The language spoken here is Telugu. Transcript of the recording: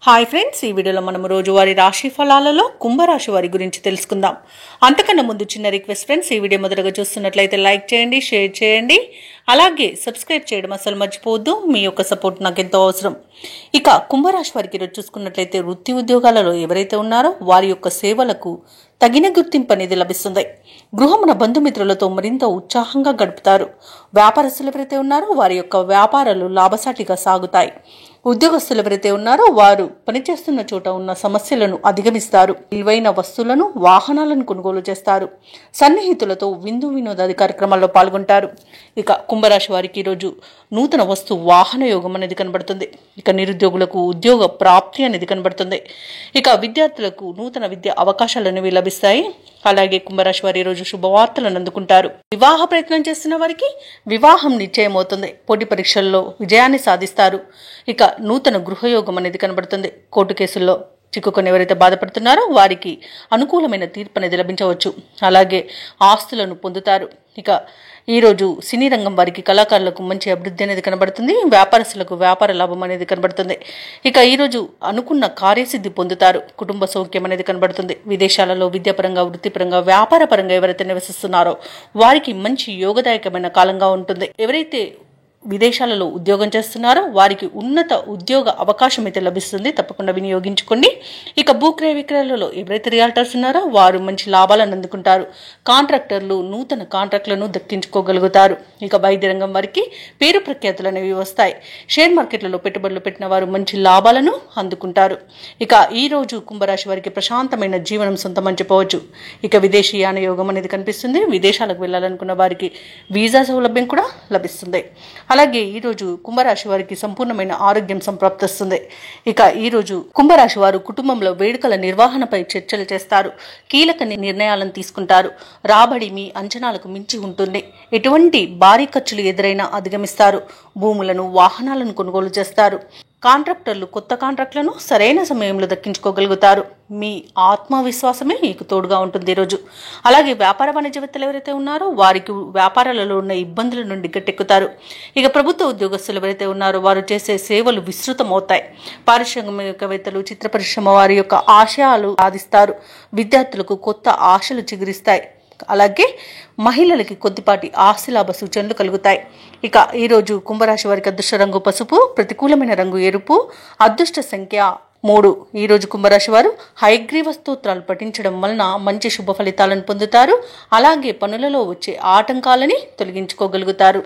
హాయ్ ఫ్రెండ్స్, ఈ వీడియోలో మనం రోజువారీ రాశి ఫలాలలో కుంభరాశి వారి గురించి తెలుసుకుందాం. అంతకన్నా ముందు చిన్న రిక్వెస్ట్ ఫ్రెండ్స్, ఈ వీడియో మొదటగా చూస్తున్నట్లయితే లైక్ చేయండి, షేర్ చేయండి, అలాగే సబ్స్క్రైబ్ చేయడం అసలు మర్చిపోవద్దు. మీ యొక్క సపోర్ట్ నాకు ఎంతో అవసరం. ఇక కుంభరాశి వారికి ఈరోజు చూసుకున్నట్లయితే వృత్తి ఉద్యోగాలలో ఎవరైతే ఉన్నారో వారి యొక్క సేవలకు తగిన గుర్తింపు అనేది లభిస్తుంది. గృహమున బంధుమిత్రులతో మరింత ఉత్సాహంగా గడుపుతారు. వ్యాపారస్తులు ఎవరైతే ఉన్నారో వారి యొక్క వ్యాపారాలు లాభసాటిగా సాగుతాయి. ఉద్యోగస్తులు ఎవరైతే ఉన్నారో వారు పనిచేస్తున్న చోట ఉన్న సమస్యలను అధిగమిస్తారు. విలువైన వస్తువులను, వాహనాలను కొనుగోలు చేస్తారు. సన్నిహితులతో విందు వినోదాది కార్యక్రమాల్లో పాల్గొంటారు. ఇక కుంభరాశి వారికి ఈరోజు నూతన వస్తు వాహన యోగం అనేది కనబడుతుంది. ఇక నిరుద్యోగులకు ఉద్యోగ ప్రాప్తి అనేది కనబడుతుంది. ఇక విద్యార్థులకు నూతన విద్య అవకాశాలు అనేవి లభిస్తాయి. అలాగే కుంభరాశి వారి రోజు శుభవార్తలను అందుకుంటారు. వివాహ ప్రయత్నం చేస్తున్న వారికి వివాహం నిశ్చయమవుతుంది. పోటీ పరీక్షల్లో విజయాన్ని సాధిస్తారు. ఇక నూతన గృహయోగం అనేది కనబడుతుంది. కోర్టు కేసుల్లో చిక్కుకొని ఎవరైతే బాధపడుతున్నారో వారికి అనుకూలమైన తీర్పు అనేది లభించవచ్చు. అలాగే ఆస్తులను పొందుతారు. ఇక ఈరోజు సినీ రంగం వారికి, కళాకారులకు మంచి అభివృద్ధి అనేది కనబడుతుంది. వ్యాపారస్తులకు వ్యాపార లాభం అనేది కనబడుతుంది. ఇక ఈరోజు అనుకున్న కార్యసిద్ధి పొందుతారు. కుటుంబ సౌఖ్యం అనేది కనబడుతుంది. విదేశాలలో విద్యాపరంగా, వృత్తిపరంగా, వ్యాపార పరంగా ఎవరైతే నివసిస్తున్నారో వారికి మంచి యోగదాయకమైన కాలంగా ఉంటుంది. ఎవరైతే విదేశాలలో ఉద్యోగం చేస్తున్నారో వారికి ఉన్నత ఉద్యోగ అవకాశం అయితే లభిస్తుంది. తప్పకుండా వినియోగించుకోండి. ఇక భూక్రయ విక్రయాలలో ఎవరైతే రియాల్టర్స్ ఉన్నారో వారు మంచి లాభాలను అందుకుంటారు. కాంట్రాక్టర్లు నూతన కాంట్రాక్టులను దక్కించుకోగలుగుతారు. ఇక వైద్య రంగం వారికి పేరు ప్రఖ్యాతులు అనేవి వస్తాయి. షేర్ మార్కెట్లలో పెట్టుబడులు పెట్టిన వారు మంచి లాభాలను అందుకుంటారు. ఇక ఈ రోజు కుంభరాశి వారికి ప్రశాంతమైన జీవనం సొంతమని చెప్పవచ్చు. ఇక విదేశీయాన యోగం అనేది కనిపిస్తుంది. విదేశాలకు వెళ్లాలనుకున్న వారికి వీసా సౌలభ్యం కూడా లభిస్తుంది. అలాగే ఈరోజు కుంభరాశి వారికి సంపూర్ణమైన ఆరోగ్యం సంప్రాప్తిస్తుంది. ఇక ఈరోజు కుంభరాశి వారు కుటుంబంలో వేడుకల నిర్వహణపై చర్చలు చేస్తారు. కీలక నిర్ణయాలను తీసుకుంటారు. రాబడి మీ అంచనాలకు మించి ఉంటుంది. ఎటువంటి భారీ ఖర్చులు ఎదురైనా అధిగమిస్తారు. భూములను, వాహనాలను కొనుగోలు చేస్తారు. కాంట్రాక్టర్లు కొత్త కాంట్రాక్టులను సరైన సమయంలో దక్కించుకోగలుగుతారు. మీ ఆత్మవిశ్వాసమే మీకు తోడుగా ఉంటుంది ఈరోజు. అలాగే వ్యాపార వాణిజ్యవేత్తలు ఎవరైతే ఉన్నారో వారికి వ్యాపారాలలో ఉన్న ఇబ్బందుల నుండి గట్టెక్కుతారు. ఇక ప్రభుత్వ ఉద్యోగస్తులు ఎవరైతే ఉన్నారో వారు చేసే సేవలు విస్తృతమవుతాయి. పారిశ్రామికవేత్తలు, చిత్ర పరిశ్రమ వారి యొక్క ఆశయాలు సాధిస్తారు. విద్యార్థులకు కొత్త ఆశలు చిగురిస్తాయి. అలాగే మహిళలకి కొద్దిపాటి ఆస్తిలాభ సూచనలు కలుగుతాయి. ఇక ఈరోజు కుంభరాశి వారికి అదృష్ట రంగు పసుపు, ప్రతికూలమైన రంగు ఎరుపు, అదృష్ట సంఖ్య 3. ఈరోజు కుంభరాశి వారు హయగ్రీవ స్తోత్రాలు పఠించడం వలన మంచి శుభ ఫలితాలను పొందుతారు. అలాగే పనులలో వచ్చే ఆటంకాలని తొలగించుకోగలుగుతారు.